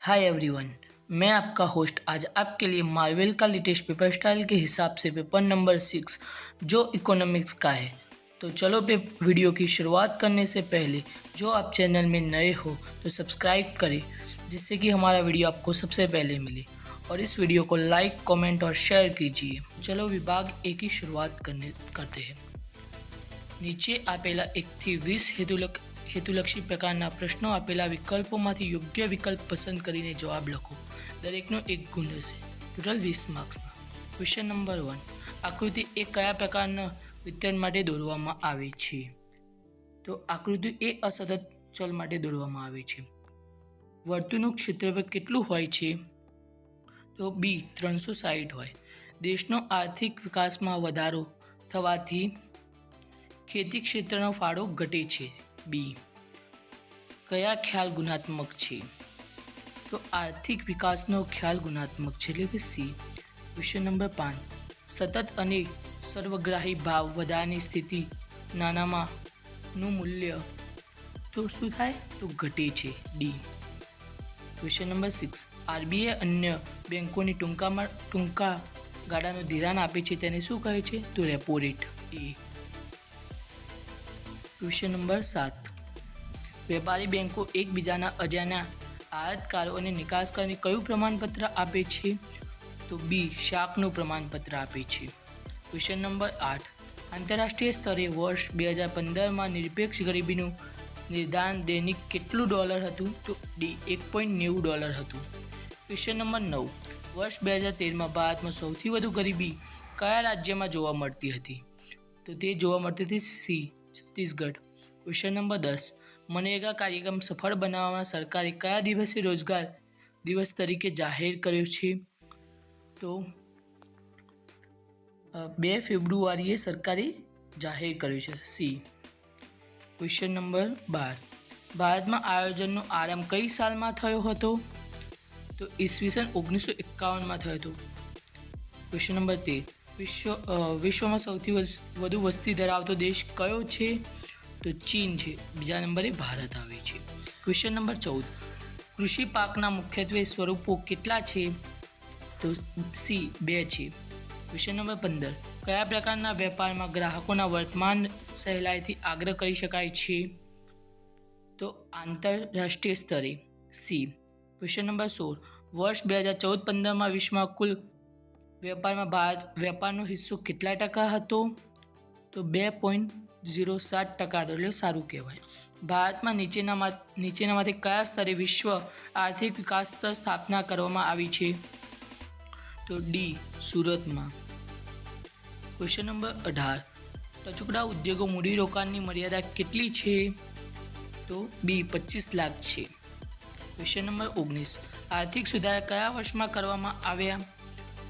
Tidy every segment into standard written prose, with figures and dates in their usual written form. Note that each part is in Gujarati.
Hi everyone. मैं आपका होस्ट आज आपके लिए मार्वल का लेटेस्ट पेपर स्टाइल के हिसाब से पेपर नंबर 6 जो इकोनॉमिक्स का है। तो चलो वीडियो की शुरुआत करने से पहले जो आप चैनल में नए हो तो सब्सक्राइब करें जिससे कि हमारा वीडियो आपको सबसे पहले मिले और इस वीडियो को लाइक कमेंट और शेयर कीजिए। चलो विभाग ए की शुरुआत करते हैं। નીચે આપેલા 1 થી 20 હેતુલક્ષી પ્રકારના પ્રશ્નો આપેલા વિકલ્પોમાંથી યોગ્ય વિકલ્પ પસંદ કરીને જવાબ લખો. દરેકનો 1 ગુણ રહેશે. ટોટલ 20 માર્ક્સના. Question number 1. આકૃતિ એ કયા પ્રકારના વિતરણ માટે દોરવામાં આવે છે? તો આકૃતિ એ અસતત ચલ માટે દોરવામાં આવે છે. વર્તુળનું ક્ષેત્રફળ કેટલું હોય છે? તો બી 360 હોય. દેશનો આર્થિક વિકાસમાં વધારો થવાથી ખેતી ક્ષેત્રનો ફાળો ઘટે છે. બી. કયા ખ્યાલ ગુણાત્મક છે? તો આર્થિક વિકાસનો ખ્યાલ ગુણાત્મક છે એટલે કે સી. Question number 5. સતત અને સર્વગ્રાહી ભાવ વધારાની સ્થિતિ નાણાંનું મૂલ્ય તો શું થાય? તો ઘટે છે. ડી. Question number 6. આરબીઆઈ અન્ય બેંકોની ટૂંકા ગાળાનું ધિરાણ આપે છે તેને શું કહે છે? તો રેપો રેટ. એ. Question number 7. વેપારી બેંકો એકબીજાના અજાણ્યા આયાતકારો અને નિકાસકારોને કયું પ્રમાણપત્ર આપે છે? તો બી શાકનું પ્રમાણપત્ર આપે છે. Question number 8. આંતરરાષ્ટ્રીય સ્તરે વર્ષ 2015માં નિરપેક્ષ ગરીબીનું નિર્ધારણ દૈનિક કેટલું ડોલર હતું? તો ડી $1.90 હતું. Question number 9. વર્ષ 2013માં ભારતમાં સૌથી વધુ ગરીબી કયા રાજ્યમાં જોવા મળતી હતી? તો તે જોવા મળતી હતી C Chhattisgarh. Question number 10. MNREGA કાર્યક્રમ સફળ બનાવવામાં સરકારે કયા દિવસે રોજગાર દિવસ તરીકે જાહેર કર્યો છે? તો 2 ફેબ્રુઆરીએ સરકારે જાહેર કર્યું છે. સી. Question number 12. ભારતમાં આયોજનનો આરંભ કઈ સાલમાં થયો હતો? તો ઈસવીસન 1951માં થયો હતો. Question number 13. વિશ્વમાં સૌથી વધુ વસ્તી ધરાવતો દેશ કયો છે? તો ચીન છે. બીજા નંબરે ભારત આવે છે. Question number 14. કૃષિ પાકના મુખ્યત્વે સ્વરૂપો કેટલા છે? તો સી 2 છે. Question number 15. કયા પ્રકારના વેપારમાં ગ્રાહકોના વર્તમાન સહેલાઈથી આગ્રહ કરી શકાય છે? તો આંતરરાષ્ટ્રીય સ્તરે. સી. Question number 16. વર્ષ 2014-15માં વિશ્વમાં કુલ વેપારમાં વેપારનો હિસ્સો કેટલા ટકા હતો? તો 2.07% હતો એટલે સારું કહેવાય. ભારતમાં નીચેનામાંથી કયા સ્તરે વિશ્વ આર્થિક વિકાસ સ્તર સ્થાપના કરવામાં આવી છે? તો ડી સુરતમાં. Question number 18. ટચુકડા ઉદ્યોગો મૂડીરોકાણની મર્યાદા કેટલી છે? તો બી 25 લાખ છે. Question number 19. આર્થિક સુધારા કયા વર્ષમાં કરવામાં આવ્યા?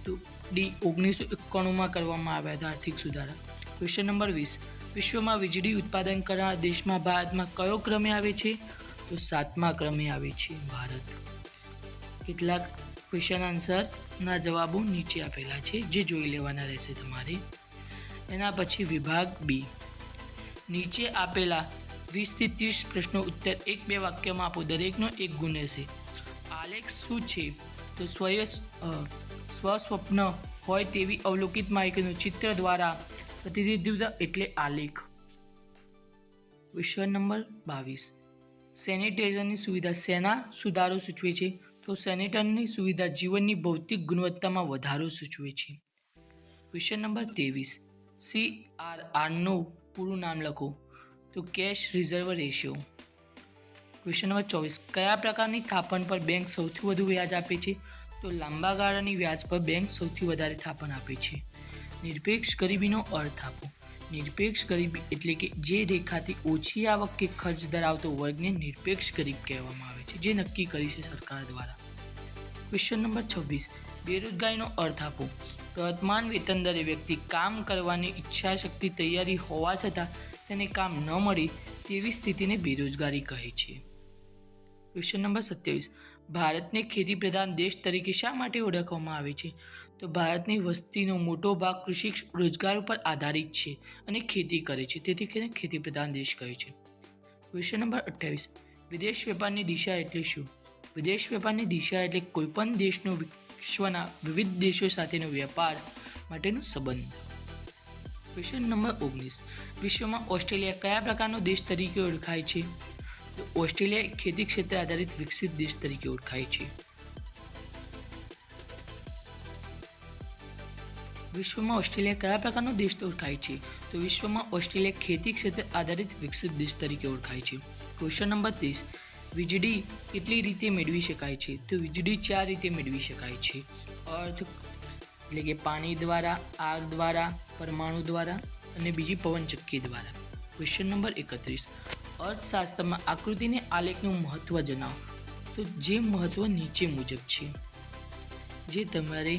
તો ડી 1991માં કરવામાં આવ્યા હતા આર્થિક સુધારા. Question number 20. વિશ્વમાં વીજળી ઉત્પાદન કરનાર દેશમાં ભારતમાં કયો ક્રમે આવે છે? તો 7મા ક્રમે આવે છે ભારત. કેટલાક ક્વેશ્ચન આન્સરના જવાબો નીચે આપેલા છે જે જોઈ લેવાના રહેશે તમારે. એના પછી વિભાગ બી. નીચે આપેલા 20 થી 30 પ્રશ્નો ઉત્તર 1-2 વાક્યમાં આપો. દરેકનો 1 ગુણ રહેશે. આલેખ શું છે? તો સ્વસ્વપ્ન હોય તેવી અવલોકિત માહિતીનું ચિત્ર દ્વારા પ્રતિનિધિત્વ એટલે આલેખ. Question number 22. સેનિટાઇઝરની સુવિધા શેના સુધારો સૂચવે છે? તો સેનિટરની સુવિધા જીવનની ભૌતિક ગુણવત્તામાં વધારો સૂચવે છે. Question number 23. CRRનું પૂરું નામ લખો. તો cache reserve ratio. Question number 24. કયા પ્રકારની થાપણ પર બેંક સૌથી વધુ વ્યાજ આપે છે? તો લાંબા ગાળાની વ્યાજ પર બેંક સૌથી વધારે થાપણ આપે છે. નિરપેક્ષ ગરીબીનો અર્થ આપો. નિરપેક્ષ ગરીબી એટલે કે જે રેખાથી ઓછી આવક કે ખર્ચ ધરાવતો વર્ગને નિરપેક્ષ ગરીબ કહેવામાં આવે છે જે નક્કી કરી છે સરકાર દ્વારા. Question number 26. બેરોજગારીનો અર્થ આપો. વર્તમાન વેતન દરે વ્યક્તિ કામ કરવાની ઈચ્છા શક્તિ તૈયારી હોવા છતાં તેને કામ ન મળે તેવી સ્થિતિને બેરોજગારી કહે છે. Question number 27. ભારતને ખેતી પ્રધાન દેશ તરીકે શા માટે ઓળખવામાં આવે છે? તો ભારતની વસ્તીનો મોટો ભાગ કૃષિ રોજગાર ઉપર આધારિત છે અને ખેતી કરે છે તેથી તેને ખેતી પ્રધાન દેશ કહે છે. Question number 28. વિદેશ વેપારની દિશા એટલે શું? વિદેશ વેપારની દિશા એટલે કોઈપણ દેશનો વિશ્વના વિવિધ દેશો સાથેનો વેપાર માટેનો સંબંધ. Question number 19. વિશ્વમાં ઓસ્ટ્રેલિયા કયા પ્રકારનો દેશ તરીકે ઓળખાય છે? તો ઓસ્ટ્રેલિયા ખેતી ક્ષેત્રે આધારિત વિકસિત દેશ તરીકે ઓળખાય છે. વિશ્વમાં ઓસ્ટ્રેલિયા કયા પ્રકારનો દેશ ઓળખાય છે? તો વિશ્વમાં ઓસ્ટ્રેલિયા ખેતી ક્ષેત્રે આધારિત વિકસિત દેશ તરીકે ઓળખાય છે. Question number 30. વીજળી કેટલી રીતે મેળવી શકાય છે? તો વીજળી 4 રીતે મેળવી શકાય છે. અર્થ એટલે કે પાણી દ્વારા, આગ દ્વારા, પરમાણુ દ્વારા અને બીજી પવનચક્કી દ્વારા. Question number 31. અર્થશાસ્ત્રમાં આકૃતિને આલેખનું મહત્વ જણાવો. તો જે મહત્વ નીચે મુજબ છે, જે તમારે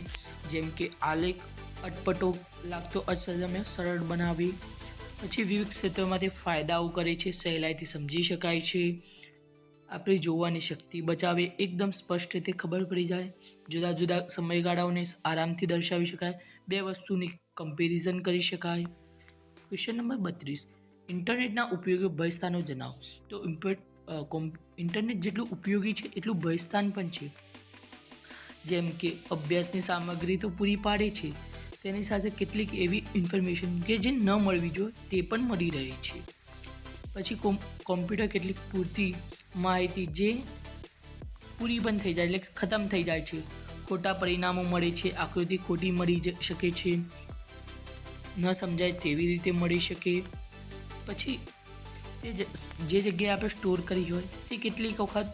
જેમ કે આલેખ અટપટો લાગતો અર્થશાસ્ત્રને સરળ બનાવી, પછી વિવિધ ક્ષેત્રોમાંથી ફાયદાઓ કરે છે, સહેલાઈથી સમજી શકાય છે, આપણી જોવાની શક્તિ બચાવે, એકદમ સ્પષ્ટ રીતે ખબર પડી જાય, જુદા જુદા સમયગાળાઓને આરામથી દર્શાવી શકાય, બે વસ્તુની કમ્પેરિઝન કરી શકાય. Question number 32. ઇન્ટરનેટના ઉપયોગી ભયસ્થાનો જણાવો. તો ઇન્ટરનેટ જેટલું ઉપયોગી છે એટલું ભયસ્થાન પણ છે. જેમ કે અભ્યાસની સામગ્રી તો પૂરી પાડે છે, તેની સાથે કેટલીક એવી ઇન્ફોર્મેશન કે જે ન મળવી જોઈએ તે પણ મળી રહે છે. પછી કોમ્પ્યુટર કેટલીક પૂરતી માહિતી જે પૂરી પણ થઈ જાય એટલે કે ખતમ થઈ જાય છે, ખોટા પરિણામો મળે છે, આકૃતિ ખોટી મળી શકે છે, ન સમજાય તેવી રીતે મળી શકે. પછી તે જે જગ્યાએ આપણે સ્ટોર કરી હોય તે કેટલીક વખત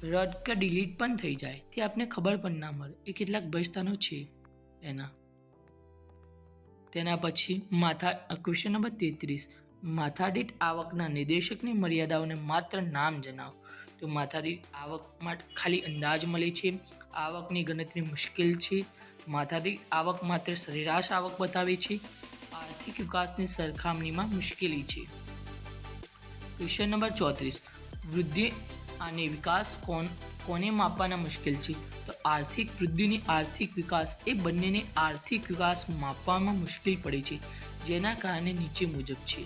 રદ કે ડિલીટ પણ થઈ જાય, તે આપને ખબર પણ ના મળે. એ કેટલાક ભયસ્થાનો છે તેના પછી ક્વેશ્ચન નંબર 33. માથાદીઠ આવકના નિર્દેશકની મર્યાદાઓને માત્ર નામ જણાવો. તો માથાદીઠ આવક માટે ખાલી અંદાજ મળે છે, આવકની ગણતરી મુશ્કેલ છે, માથાદીઠ આવક માત્ર સરેરાશ આવક બતાવે છે, આર્થિક વિકાસની સરખામણીમાં મુશ્કેલી છે. Question number 34. વૃદ્ધિ અને વિકાસ કોને માપવાના મુશ્કેલ છે? તો આર્થિક વૃદ્ધિની આર્થિક વિકાસ એ બંનેને આર્થિક વિકાસ માપવામાં મુશ્કેલ પડે છે, જેના કારણે નીચે મુજબ છે,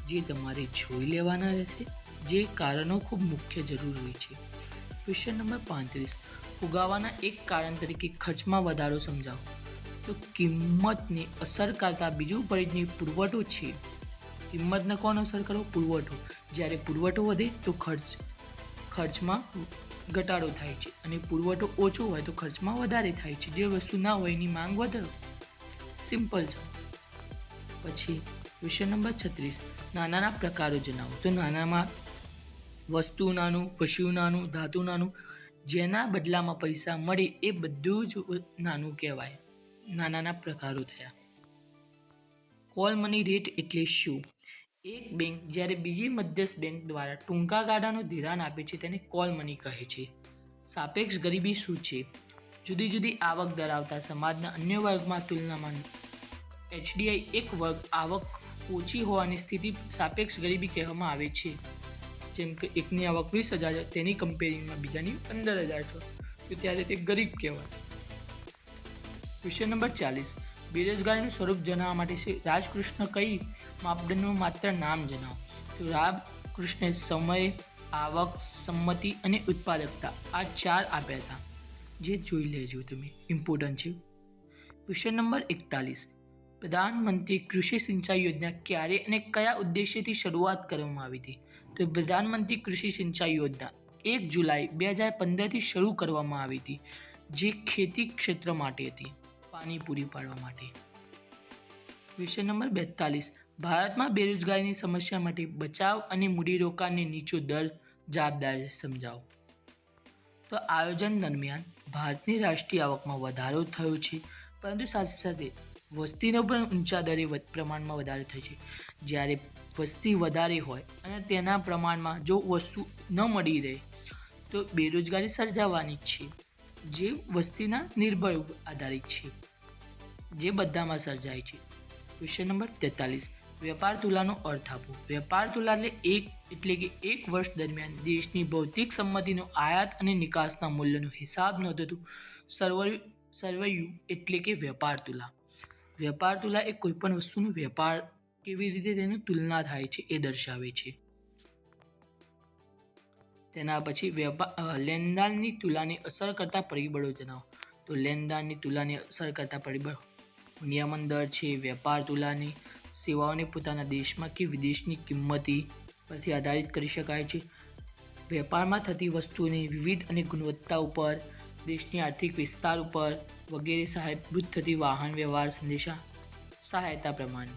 જે તમારે જોઈ લેવાના રહેશે, જે કારણો ખૂબ મુખ્ય જરૂર હોય છે. Question number 35. ફુગાવાના એક કારણ તરીકે ખર્ચમાં વધારો સમજાવો. તો કિંમતને અસર કરતા બીજું પરિબળ પુરવઠો છે. કિંમતને કોણ અસર કરો? પુરવઠો. જ્યારે પુરવઠો વધે તો ખર્ચમાં ઘટાડો થાય છે, અને પુરવઠો ઓછો હોય તો ખર્ચમાં વધારે થાય છે. જે વસ્તુ ના હોય એની માંગ વધે. સિમ્પલ છે. પછી ક્વેશ્ચન નંબર 36. નાના પ્રકારો જણાવો. તો નાનામાં વસ્તુ નાનું, પશુ નાનું, ધાતુ નાનું, જેના બદલામાં પૈસા મળે એ બધું જ નાનું કહેવાય. નાના પ્રકારો થયા. કોલ મની રેટ એટલે શું? એક બેંક જ્યારે બીજી મધ્યસ્થ બેંક દ્વારા ટૂંકા ગાળાનું ધિરાણ આપે છે તેને કોલ મની કહે છે. સાપેક્ષ ગરીબી શું છે? જુદી જુદી આવક ધરાવતા સમાજના અન્ય વર્ગમાં તુલનામાં HDI એક વર્ગ આવક ઓછી હોવાની સ્થિતિ સાપેક્ષ ગરીબી કહેવામાં આવે છે. જેમ કે એકની આવક 20,000 છે, તેની કમ્પેરિંગમાં બીજાની 15,000 છે, તો ત્યારે તે ગરીબ કહેવાય. Question number 40. બેરોજગારીનું સ્વરૂપ જણાવવા માટે રાજકૃષ્ણ કઈ માપદંડનું માત્ર નામ જણાવો. તો રાજકૃષ્ણે સમય, આવક, સંમતિ અને ઉત્પાદકતા આ 4 આપ્યા હતા, જે જોઈ લેજો તમે, ઇમ્પોર્ટન્ટ છે. Question number 41. પ્રધાનમંત્રી કૃષિ સિંચાઈ યોજના ક્યારે અને કયા ઉદ્દેશ્યથી શરૂઆત કરવામાં આવી હતી? તો પ્રધાનમંત્રી કૃષિ સિંચાઈ યોજના 1 જુલાઈ 2015થી શરૂ કરવામાં આવી હતી, જે ખેતી ક્ષેત્ર માટે હતી, પાણી પૂરી પાડવા માટે. Question number 42. ભારતમાં બેરોજગારીની સમસ્યા માટે બચાવ અને મૂડીરોકાણને નીચો દર જવાબદાર સમજાવો. તો આયોજન દરમિયાન ભારતની રાષ્ટ્રીય આવકમાં વધારો થયો છે, પરંતુ સાથે સાથે વસ્તીનો પણ ઊંચા દરે પ્રમાણમાં વધારો થયો છે. જ્યારે વસ્તી વધારે હોય અને તેના પ્રમાણમાં જો વસ્તુ ન મળી રહે તો બેરોજગારી સર્જાવાની છે, જે વસ્તીના નિર્ભર આધારિત છે, જે બધામાં સર્જાય છે. Question number 43. વેપાર તુલાનો અર્થ આપો. વેપાર તુલા એટલે કે એક વર્ષ દરમિયાન દેશની ભૌતિક સંપત્તિનો આયાત અને નિકાસના મૂલ્યનો હિસાબ નોંધતું સરવૈયું એટલે કે વેપાર તુલા. વેપાર તુલા એ કોઈપણ વસ્તુનો વેપાર કેવી રીતે તેની તુલના થાય છે એ દર્શાવે છે. તેના પછી લેનદારની તુલાને અસર કરતા પરિબળો જણાવો. તો લેનદારની તુલાને અસર કરતા પરિબળો નિયમન દર છે, વેપાર તુલાની, સેવાઓને પોતાના દેશમાં કે વિદેશની કિંમતી પરથી આધારિત કરી શકાય છે, વેપારમાં થતી વસ્તુઓની વિવિધ અને ગુણવત્તા ઉપર, દેશની આર્થિક વિસ્તાર ઉપર વગેરે સહાયભૂત થતી વાહન વ્યવહાર સંદેશા સહાયતા પ્રમાણે.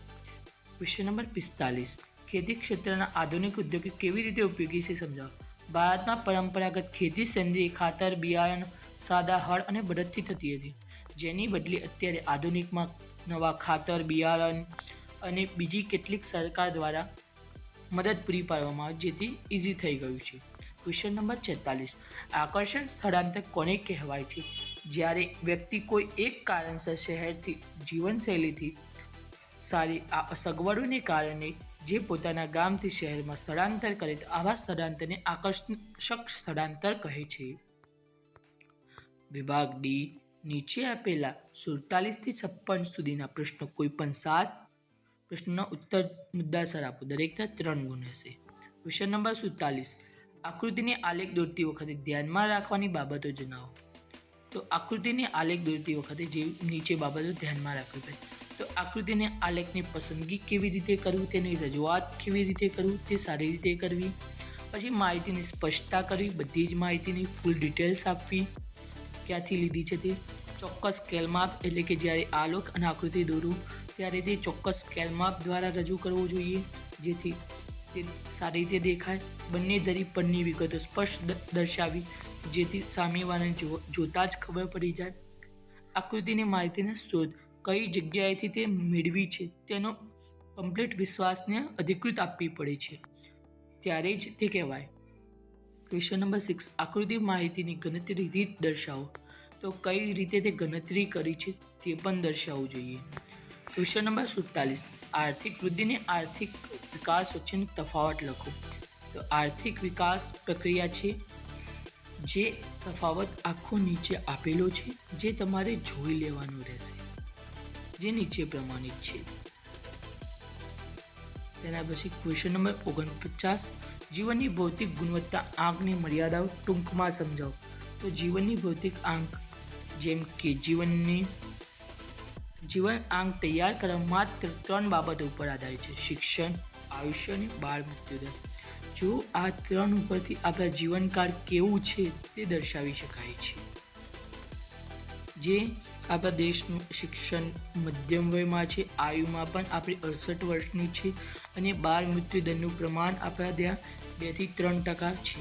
ક્વેશ્ચન નંબર 45, ખેતી ક્ષેત્રના આધુનિક ઉદ્યોગો કેવી રીતે ઉપયોગી છે સમજાવો. ભારતમાં પરંપરાગત ખેતી સેન્દ્રિય ખાતર, બિયારણ, સાદા હળ અને બળદથી થતી હતી, જેની બદલે અત્યારે આધુનિકમાં નવા ખાતર, બિયારણ અને બીજી કેટલીક સરકાર દ્વારા મદદ પૂરી પાડવામાં આવે, જેથી ઇઝી થઈ ગયું છે. ક્વેશ્ચન નંબર 46, આકર્ષણ સ્થળાંતર કોને કહેવાય છે? જ્યારે વ્યક્તિ કોઈ એક કારણસર શહેરથી જીવનશૈલીથી સારી સગવડોને કારણે જે પોતાના ગામથી શહેરમાં સ્થળાંતર કરે તો આવા સ્થળાંતરને આકર્ષક સ્થળાંતર કહે છે. વિભાગ ડી, નીચે આપેલા 47 થી 56 સુધીના પ્રશ્નો કોઈ પણ 7 પ્રશ્નોના ઉત્તર મુદ્દાસર આપો. દરેકના 3 ગુણ હશે. ક્વેશ્ચન નંબર 47, આકૃતિને આલેખ દોરતી વખતે ધ્યાનમાં રાખવાની બાબતો જણાવો. તો આકૃતિને આલેખ દોરતી વખતે જે નીચે બાબતો ધ્યાનમાં રાખવી પડે. તો આકૃતિને આલેખની પસંદગી કેવી રીતે કરવું, તેની રજૂઆત કેવી રીતે કરવું તે સારી રીતે કરવી, પછી માહિતીની સ્પષ્ટતા કરવી, બધી જ માહિતીની ફૂલ ડિટેલ્સ આપવી, ક્યાંથી લીધી છે તે, ચોક્કસ સ્કેલ માપ એટલે કે જ્યારે આલેખ અને આકૃતિ દોરવું ત્યારે તે ચોક્કસ સ્કેલ માપ દ્વારા રજૂ કરવું જોઈએ, જેથી તે સારી રીતે દેખાય, બંને ધરી પરની વિગતો સ્પષ્ટ દર્શાવી, જેથી સામેવાળાને જોતા જ ખબર પડી જાય, આકૃતિની માહિતીના સ્ત્રોત કઈ જગ્યાએથી તે મેળવી છે તેનો કમ્પ્લીટ વિશ્વાસને અધિકૃત આપવી પડે છે, ત્યારે જ તે કહેવાય. ક્વેશ્ચન નંબર 6, આકૃતિ માહિતીની ગણતરી રીત દર્શાવો. તો કઈ રીતે તે ગણતરી કરી છે તે પણ દર્શાવવું જોઈએ. ક્વેશ્ચન નંબર 47, આર્થિક વૃદ્ધિ અને આર્થિક વિકાસ વચ્ચેનો તફાવત લખો. તો આર્થિક વિકાસ પ્રક્રિયા છે, જે તફાવત આખો નીચે આપેલો છે, જે તમારે જોઈ લેવાનો રહેશે, જે નીચે પ્રમાણિત છે. તેના પછી ક્વેશ્ચન નંબર 49, જીવનની ભૌતિક ગુણવત્તા આંકની મર્યાદાઓ ટૂંકમાં સમજાવો. તો જીવનની ભૌતિક આંક જેમ કે જીવન આંક તૈયાર કરવા માત્ર 3 બાબતો ઉપર આધારિત છે: શિક્ષણ, આયુષ્ય અને બાળ મૃત્યુદર. જો આ 3 ઉપરથી આપણા જીવનકાળ કેવું છે તે દર્શાવી શકાય છે. જે આપણા દેશનું શિક્ષણ મધ્યમ વયમાં છે, આયુમાં પણ આપણી 68 વર્ષની છે અને બાળ મૃત્યુદરનું પ્રમાણ આપણા ત્યાં 2 થી 3% છે,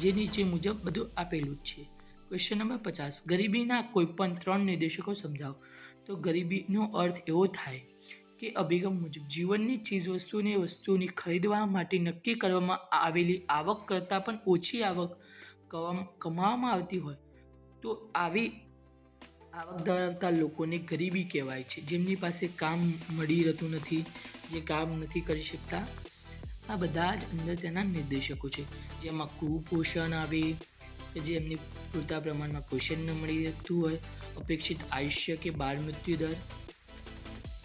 જે નીચે મુજબ બધું આપેલું જ છે. ક્વેશ્ચન નંબર 50, ગરીબીના કોઈપણ 3 નિર્દેશકો સમજાવો. તો ગરીબીનો અર્થ એવો થાય કે અભિગમ મુજબ જીવનની વસ્તુઓની ખરીદવા માટે નક્કી કરવામાં આવેલી આવક કરતાં પણ ઓછી આવક કમાવામાં આવતી હોય તો આવી આવક ધરાવતા લોકોને ગરીબી કહેવાય છે, જેમની પાસે કામ મળી રહેતું નથી, જે કામ નથી કરી શકતા. આ બધા જ અંદર તેના નિર્દેશકો છે, જેમાં કુપોષણ આવે કે જેમને પૂરતા પ્રમાણમાં પોષણ ન મળી રહેતું હોય, અપેક્ષિત આયુષ્ય કે બાળ મૃત્યુ દર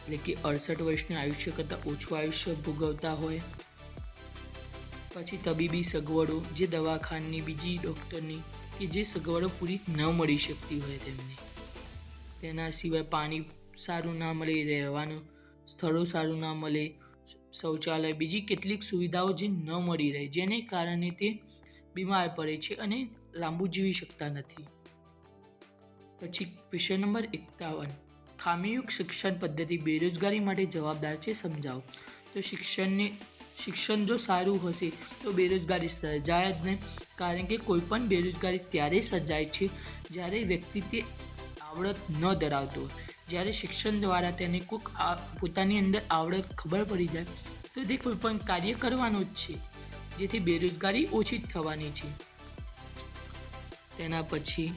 એટલે કે 68 વર્ષની આયુષ્ય કરતાં ઓછું આયુષ્ય ભોગવતા હોય, પછી તબીબી સગવડો, જે દવાખાની બીજી ડૉક્ટરની કે જે સગવડો પૂરી ન મળી શકતી હોય તેમને, તેના સિવાય પાણી સારું ના મળે, રહેવાનું સ્થળો સારું ના મળે, શૌચાલય, બીજી કેટલીક સુવિધાઓ જે ન મળી રહે, જેને કારણે તે બીમાર પડે છે અને લાંબુ જીવી શકતા નથી. પછી ક્વેશ્ચન નંબર 51, ખામીયુક્ત શિક્ષણ પદ્ધતિ બેરોજગારી માટે જવાબદાર છે, સમજાવો. તો શિક્ષણ જો સારું હશે તો બેરોજગારી સર્જાય જ નહીં, કારણ કે કોઈ પણ બેરોજગારી ત્યારે સર્જાય છે જ્યારે વ્યક્તિ તે આવડત ન ધરાવતો હોય. જ્યારે શિક્ષણ દ્વારા તેને કોઈક પોતાની અંદર આવડત ખબર પડી જાય તો તે કોઈ પણ કાર્ય કરવાનું જ છે, જેથી બેરોજગારી ઓછી જ થવાની છે. તેના પછી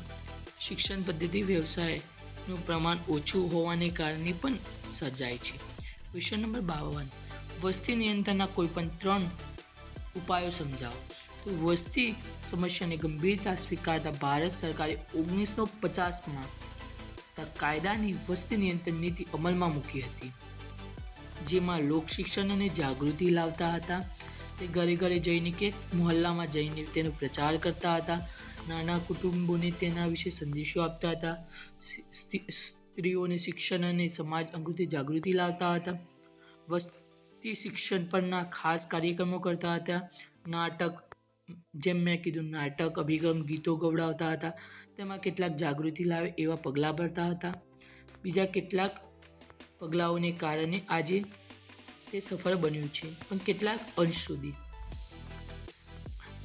શિક્ષણ પદ્ધતિ વ્યવસાયનું પ્રમાણ ઓછું હોવાને કારણે પણ સર્જાય છે. ક્વેશ્ચન નંબર 52, વસ્તી નિયંત્રણના કોઈ પણ 3 ઉપાયો સમજાવો. તો વસ્તી સમસ્યાની ગંભીરતા સ્વીકારતા ભારત સરકારે 1950માં કાયદાની વસ્તી નિયંત્રણ નીતિ અમલમાં મૂકી હતી, જેમાં લોક શિક્ષણ અને જાગૃતિ લાવતા હતા. તે ઘરે ઘરે જઈને કે મોહલ્લામાં જઈને તેનો પ્રચાર કરતા હતા. નાના કુટુંબોને તેના વિશે સંદેશો આપતા હતા. સ્ત્રીઓને શિક્ષણ અને સમાજ અંગે જાગૃતિ લાવતા હતા. વસ્તી શિક્ષણ પરના ખાસ કાર્યક્રમો કરતા હતા. નાટક, જેમ મેં કીધું, નાટક, અભિગમ, ગીતો ગવડાવતા હતા. તેમાં કેટલાક જાગૃતિ લાવે એવા પગલાં ભરતા હતા. બીજા કેટલાક પગલાઓને કારણે આજે તે સફળ બન્યું છે, પણ કેટલાક અંશ સુધી.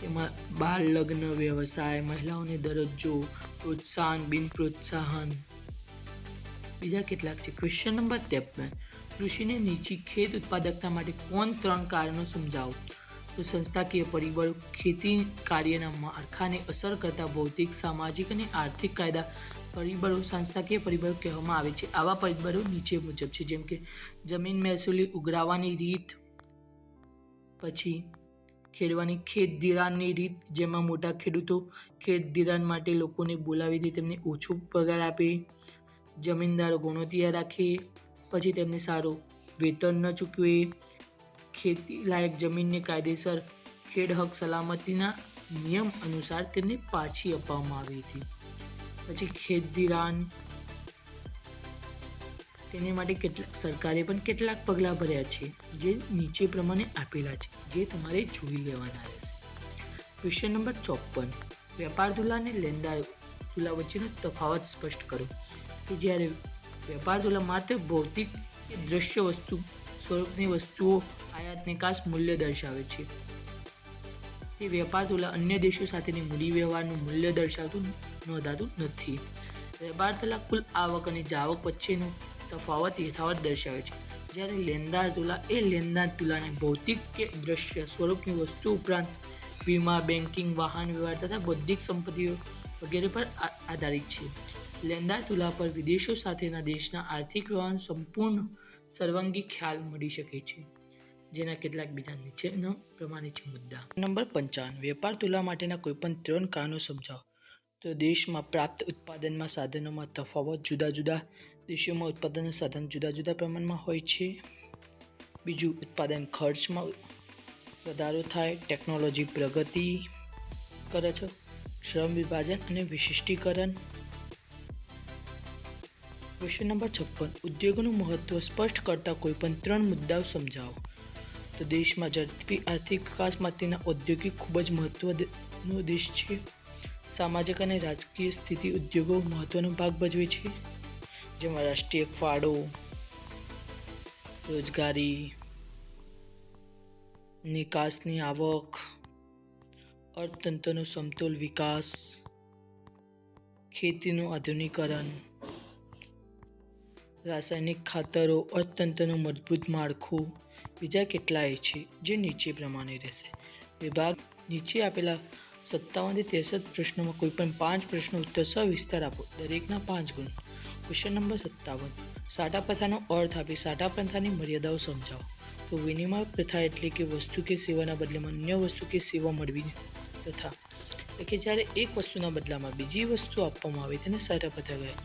તેમાં બાળ લગ્ન, વ્યવસાય, મહિલાઓને દરજ્જો, પ્રોત્સાહન, બિન પ્રોત્સાહન. બીજા કેટલાક છે. Question number 53. કૃષિને નીચી ખેત ઉત્પાદકતા માટે કોણ 3 કારણો સમજાવો? તો સંસ્થાકીય પરિબળો, ખેતી કાર્યના માળખાને અસર કરતા ભૌતિક, સામાજિક અને આર્થિક કાયદા પરિબળો સંસ્થાકીય પરિબળો કહેવામાં આવે છે. આવા પરિબળો નીચે મુજબ છે, જેમ કે જમીન મહેસૂલી ઉઘરાવવાની રીત, પછી ખેડવાની ખેત ધિરાણની રીત, જેમાં મોટા ખેડૂતો ખેત ધિરાણ માટે લોકોને બોલાવીને તેમને ઓછો પગાર આપે, જમીનદારો ગુણોત્તર રાખે, પછી તેમને સારું વેતન ન ચૂકવે, ખેતી લાયક જમીનને કાયદેસર ખેડ હક સલામતીના નિયમ અનુસાર તેમને પાછી આપવામાં આવી હતી. પછી ખેત ધિરાણ, તેની માટે સરકારે પણ કેટલાક પગલાં ભર્યા છે, જે નીચે પ્રમાણે આપેલા છે, જે તમારે જોઈ લેવાના રહેશે. Question number 54. વેપાર ધુલા અને લેણદાર ધુલા વચ્ચેનો તફાવત સ્પષ્ટ કરો. કે જ્યારે વેપાર ધુલા માત્ર ભૌતિક કે દ્રશ્ય વસ્તુ સ્વરૂપની વસ્તુઓ આયાત નિકાસ મૂલ્ય દર્શાવે છે. તે વેપાર ધુલા અન્ય દેશો સાથેની મૂડી વ્યવહારનું મૂલ્ય નોંધાતું નથી. વેપાર ધુલા કુલ આવક અને જાવક વચ્ચેનો તફાવત યથાવત દર્શાવે છે. જ્યારે લેણદાર તુલા એ લેણદાર તુલાને ભૌતિક કે દ્રશ્ય સ્વરૂપની વસ્તુ ઉપરાંત વીમા, બેન્કિંગ, વાહન વ્યવહાર તથા બૌદ્ધિક સંપત્તિઓ વગેરે પર આધારિત છે. લેણદાર તુલા પર વિદેશો સાથેના દેશના આર્થિક વ્યવહારનો સંપૂર્ણ સર્વાંગી ખ્યાલ મળી શકે છે. જેના કેટલાક બીજા નીચેના પ્રમાણે છે મુદ્દા. નંબર 55. વેપાર તુલા માટેના કોઈપણ 3 કારણો સમજાવો. તો દેશમાં પ્રાપ્ત ઉત્પાદનમાં સાધનોમાં તફાવત, જુદા જુદા દેશોમાં ઉત્પાદન સાધન જુદા જુદા પ્રમાણમાં હોય છે. બીજું, ઉત્પાદન ખર્ચમાં વધારો થાય, ટેકનોલોજી પ્રગતિ કરે છે, શ્રમ વિભાજન અને વિશિષ્ટીકરણ. Question number 56. ઉદ્યોગોનું મહત્વ સ્પષ્ટ કરતા કોઈપણ 3 મુદ્દાઓ સમજાવો. તો દેશમાં ઝડપી આર્થિક વિકાસ માટેના ઔદ્યોગિક ખૂબ જ મહત્વનો દેશ છે. સામાજિક અને રાજકીય સ્થિતિ ઉદ્યોગો મહત્વનો ભાગ ભજવે છે, જેમાં રાષ્ટ્રીય ફાળો, રોજગારી, નિકાસની આવક, અર્થતંત્રનો સમતોલ વિકાસ, ખેતીનું આધુનિકરણ, રાસાયણિક ખાતરો, અર્થતંત્રનું મજબૂત માળખું. બીજા કેટલાય છે, જે નીચે પ્રમાણે રહેશે. વિભાગ નીચે આપેલા 57 થી 63 પ્રશ્નોમાં કોઈ પણ 5 પ્રશ્નો ઉત્તર સવિસ્તાર આપો. દરેકના 5 ગુણ. Question number 57. સાટા પ્રથાનો અર્થ આપી સાટા પ્રથાની મર્યાદાઓ સમજાવો. તો વિનિમય પ્રથા એટલે કે વસ્તુ કે સેવાના બદલામાં અન્ય વસ્તુ કે સેવા મળવી પ્રથા. એટલે કે જ્યારે એક વસ્તુના બદલામાં બીજી વસ્તુ આપવામાં આવે તેને સાટા પ્રથા કહેવાય.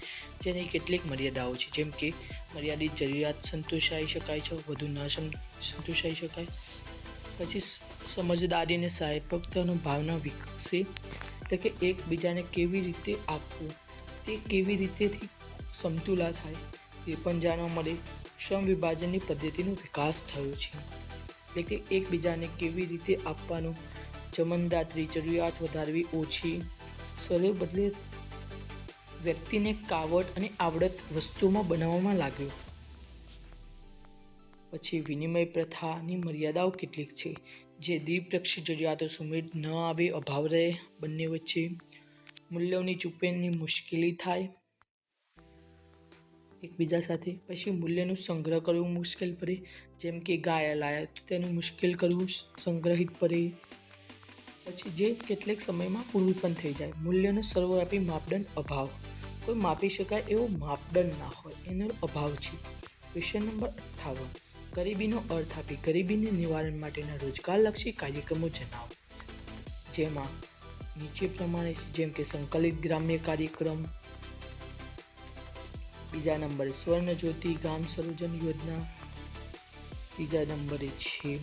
જેની કેટલીક મર્યાદાઓ છે, જેમ કે મર્યાદિત જરૂરિયાત સંતોષાઈ શકાય છે, વધુ ન સંતોષાઈ શકાય. પછી સમજદારી અને સાપેક્ષતાનો ભાવના વિકસે, એટલે કે એકબીજાને કેવી રીતે આપવું, તે કેવી રીતેથી સમતુલા થાય તે પણ જાણવા મળે. શ્રમ વિભાજનની પદ્ધતિનો વિકાસ થયો છે, એટલે કે એકબીજાને કેવી રીતે આપવાનું, જમનદારી, જરૂરિયાત વધારવી ઓછી, સરળ બદલે વ્યક્તિને કાવડ અને આવડત વસ્તુમાં બનાવવામાં લાગ્યો. પછી વિનિમય પ્રથાની મર્યાદાઓ કેટલીક છે, જે દ્વિપક્ષી જરૂરિયાતો સુમેળ ન આવે, અભાવ રહે બંને વચ્ચે, મૂલ્યોની ચૂકવણીની મુશ્કેલી થાય એકબીજા સાથે. પછી મૂલ્યનું સંગ્રહ કરવું મુશ્કેલ પડે, જેમ કે ગાય લાયા તો તેનું મુશ્કેલ કરવું સંગ્રહિત પડે. પછી જે કેટલાક સમયમાં પૂરું પણ થઈ જાય. મૂલ્યનો સર્વવ્યાપી માપદંડ અભાવ, કોઈ માપી શકાય એવો માપદંડ ના હોય, એનો અભાવ છે. Question number 58. ગરીબીનો અર્થ આપી ગરીબીને નિવારણ માટેના રોજગારલક્ષી કાર્યક્રમો જણાવો. જેમાં નીચે પ્રમાણે, જેમ કે સંકલિત ગ્રામ્ય કાર્યક્રમ, બીજા નંબરે સ્વર્ણ જ્યોતિ ગ્રામ સરોજન યોજના, ત્રીજા નંબરે છે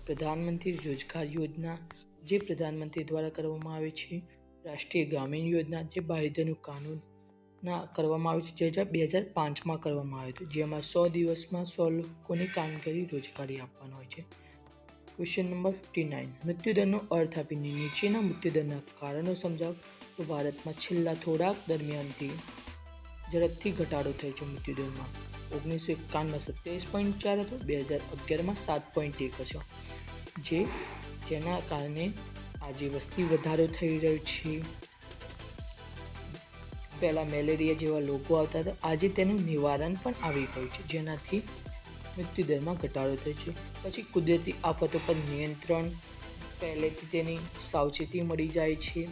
પ્રધાનમંત્રી રોજગાર યોજના જે પ્રધાનમંત્રી દ્વારા કરવામાં આવે છે, રાષ્ટ્રીય ગ્રામીણ યોજના જે બાંહેધરી કાનૂનના કરવામાં આવે છે, જે 2005માં કરવામાં આવ્યું હતું, જેમાં 100 દિવસમાં 100 લોકોની કામગીરી રોજગારી આપવાનો હોય છે. ક્વેશ્ચન નંબર 59 મૃત્યુદરનો અર્થ આપીને નીચેના મૃત્યુદરના કારણો સમજાવો. તો ભારતમાં છેલ્લા થોડાક દરમિયાનથી ઝડપથી ઘટાડો થયો છે મૃત્યુદરમાં. 1951માં 27.4 હતો, 2011માં 7.1 હતો, જેના કારણે આજે વસ્તી વધારો થઈ રહ્યો છે. પહેલાં મેલેરિયા જેવા રોગો આવતા હતા, આજે તેનું નિવારણ પણ આવી ગયું છે, જેનાથી મૃત્યુદરમાં ઘટાડો થયો છે. પછી કુદરતી આફતો પર નિયંત્રણ, પહેલેથી તેની સાવચેતી મળી જાય છે.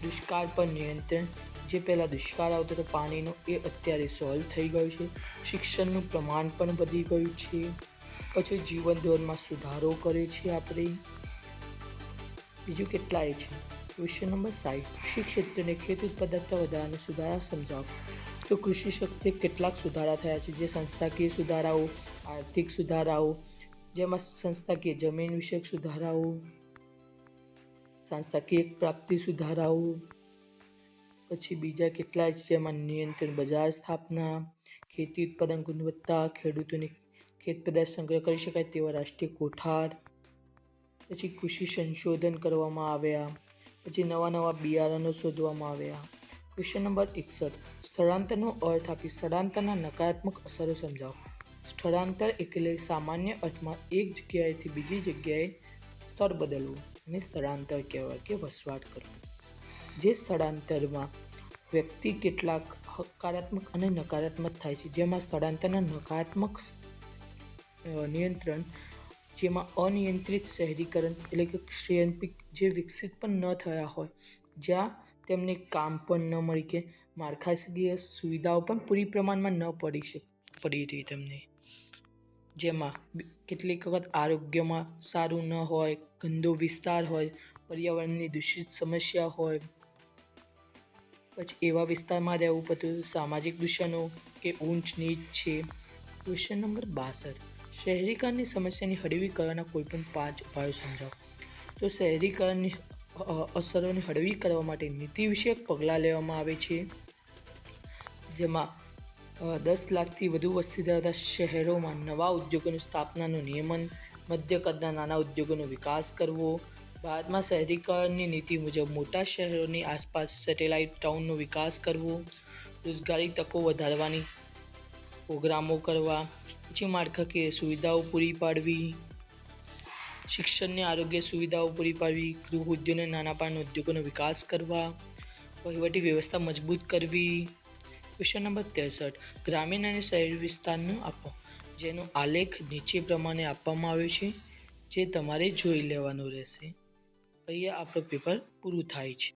દુષ્કાળ પર નિયંત્રણ, જે પહેલાં દુષ્કાળ આવતો હતો પાણીનો, એ અત્યારે સોલ્વ થઈ ગયું છે. શિક્ષણનું પ્રમાણ પણ વધી ગયું છે. પછી જીવન ધોરણમાં સુધારો કર્યો છે આપણે. બીજું કેટલાય છે. ક્વેશ્ચન નંબર 60 કૃષિ ક્ષેત્રને ખેત ઉત્પાદકતા વધારવાના સુધારા સમજાવો. તો કૃષિ ક્ષેત્રે કેટલાક સુધારા થયા છે, જે સંસ્થાકીય સુધારાઓ, આર્થિક સુધારાઓ, જેમાં સંસ્થાકીય જમીન વિષયક સુધારાઓ, સંસ્થાકીય પ્રાપ્તિ સુધારાઓ, પછી બીજા કેટલાય છે, જેમાં નિયંત્રણ બજાર સ્થાપના, ખેતી ઉત્પાદન ગુણવત્તા, ખેડૂતોને ખેત પેદાશ સંગ્રહ કરી શકાય તેવા રાષ્ટ્રીય કોઠાર, પછી કૃષિ સંશોધન કરવામાં આવ્યા, પછી નવા બિયારણો શોધવામાં આવ્યા. ક્વેશ્ચન નંબર 61 સ્થળાંતરનો અર્થ આપી સ્થળાંતરના નકારાત્મક અસરો સમજાવો. સ્થળાંતર એટલે સામાન્ય અર્થમાં એક જગ્યાએથી બીજી જગ્યાએ સ્થળ બદલવું અને સ્થળાંતર કહેવાય કે વસવાટ કરવું. જે સ્થળાંતરમાં વ્યક્તિ કેટલાક હકારાત્મક અને નકારાત્મક થાય છે, જેમાં સ્થળાંતરના નકારાત્મક નિયંત્રણ, જેમાં અનિયંત્રિત શહેરીકરણ એટલે કે શ્રેણપીક જે વિકસિત પણ ન થયા હોય, જ્યાં તેમને કામ પણ ન મળી કે માળખાકીય સુવિધાઓ પણ પૂરી પ્રમાણમાં ન પડી રહી તેમને, જેમાં કેટલીક વખત આરોગ્યમાં સારું ન હોય, ગંદો વિસ્તાર હોય, પર્યાવરણની દૂષિત સમસ્યા હોય, પછી એવા વિસ્તારમાં રહેવું પડતું, સામાજિક દૂષણો કે ઊંચ નીચ છે. ક્વેશ્ચન નંબર 62 શહેરીકરણની સમસ્યાની હળવી કરવાના કોઈ પણ 5 ઉપાયો સમજાવો. તો શહેરીકરણની અસરોને હળવી કરવા માટે નીતિ વિષયક પગલાં લેવામાં આવે છે, જેમાં 10 લાખથી વધુ વસ્તી ધરાવતા શહેરોમાં નવા ઉદ્યોગોની સ્થાપનાનું નિયમન, મધ્ય કદના નાના ઉદ્યોગોનો વિકાસ કરવો, ભારતમાં શહેરીકરણની નીતિ મુજબ મોટા શહેરોની આસપાસ સેટેલાઇટ ટાઉનનો વિકાસ કરવો, રોજગારી તકો વધારવાની પ્રોગ્રામો કરવા, પછી માળખાકીય સુવિધાઓ પૂરી પાડવી, શિક્ષણને આરોગ્ય સુવિધાઓ પૂરી પાડવી, ગૃહ ઉદ્યોગ અને નાના પાયાના ઉદ્યોગોનો વિકાસ કરવા, વહીવટી વ્યવસ્થા મજબૂત કરવી. ક્વેશ્ચન નંબર 63 ગ્રામીણ અને શહેરી વિસ્તારનો આપો, જેનો આલેખ નીચે પ્રમાણે આપવામાં આવ્યો છે, જે તમારે જોઈ લેવાનું રહેશે. અહીંયા આપણું પેપર પૂરું થાય છે.